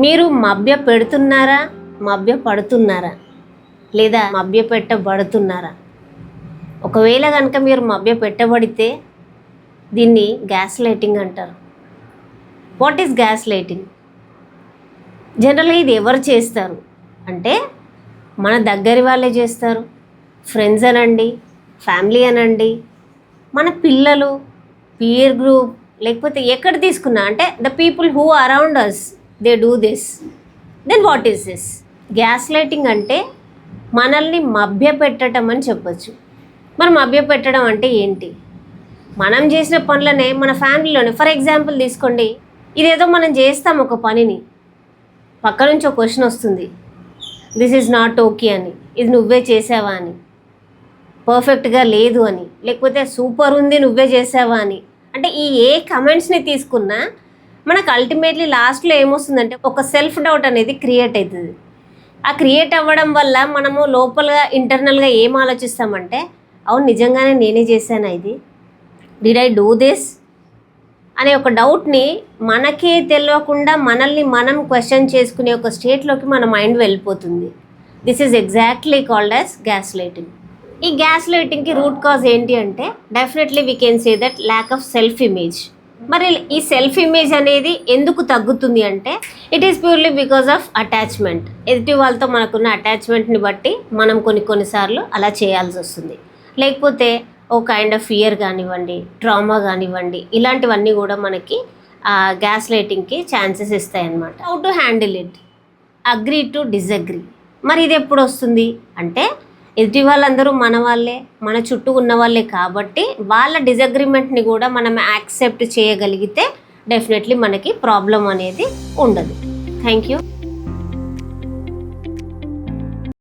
మీరు మభ్య పెడుతున్నారా, మభ్య పడుతున్నారా, లేదా మభ్య పెట్టబడుతున్నారా? ఒకవేళ కనుక మీరు మభ్య పెట్టబడితే దీన్ని గ్యాస్ లైటింగ్ అంటారు. What is gas lighting? జనరల్గా ఇది ఎవరు చేస్తారు అంటే మన దగ్గరి వాళ్ళే చేస్తారు. ఫ్రెండ్స్ అనండి, ఫ్యామిలీ అనండి, మన పిల్లలు, పీర్ గ్రూప్, లేకపోతే ఎక్కడ తీసుకున్నా అంటే the people who around us they do this. Then what is this? Gaslighting అంటే మనల్ని మభ్య పెట్టడం అని చెప్పచ్చు. మనం మభ్య పెట్టడం అంటే ఏంటి? మనం చేసిన పనులనే మన ఫ్యామిలీలోనే, ఫర్ ఎగ్జాంపుల్ తీసుకోండి, ఇదేదో మనం చేస్తాం ఒక పనిని, పక్క నుంచి ఒక క్వశ్చన్ వస్తుంది, దిస్ ఈజ్ నాట్ ఓకే అని, ఇది నువ్వే చేసావా అని, పర్ఫెక్ట్గా లేదు అని, లేకపోతే సూపర్ ఉంది నువ్వే చేసావా అని. అంటే ఈ ఏ కమెంట్స్ని తీసుకున్నా మనకు అల్టిమేట్లీ లాస్ట్లో ఏమొస్తుందంటే ఒక సెల్ఫ్ డౌట్ అనేది క్రియేట్ అవుతుంది. ఆ క్రియేట్ అవ్వడం వల్ల మనము లోపలగా ఇంటర్నల్గా ఏం ఆలోచిస్తామంటే, అవును నిజంగానే నేనే చేశాను ఇది, డిడ్ ఐ డూ దిస్ అనే ఒక డౌట్ని మనకే తెలియకుండా మనల్ని మనం క్వశ్చన్ చేసుకునే ఒక స్టేట్లోకి మన మైండ్ వెళ్ళిపోతుంది. This is exactly called as gas lighting. ఈ గ్యాస్ లైటింగ్కి రూట్ కాజ్ ఏంటి అంటే definitely we can say that lack of self image. మరి ఈ సెల్ఫ్ ఇమేజ్ అనేది ఎందుకు తగ్గుతుంది అంటే it is purely because of attachment. ఎదుటి వాళ్ళతో మనకున్న అటాచ్మెంట్ని బట్టి మనం కొన్నిసార్లు అలా చేయాల్సి వస్తుంది. లేకపోతే ఓ కైండ్ ఆఫ్ ఫియర్ కానివ్వండి, ట్రామా కానివ్వండి, ఇలాంటివన్నీ కూడా మనకి గ్యాస్ లైటింగ్కి ఛాన్సెస్ ఇస్తాయి అన్నమాట. How to handle it? Agree to disagree. మరి ఇది ఎప్పుడు వస్తుంది అంటే ఎదుటి వాళ్ళందరూ మన వాళ్ళే, మన చుట్టూ ఉన్న వాళ్ళే కాబట్టి వాళ్ళ డిజగ్రిమెంట్ని కూడా మనం యాక్సెప్ట్ చేయగలిగితే డెఫినెట్లీ మనకి ప్రాబ్లం అనేది ఉండదు. Thank you.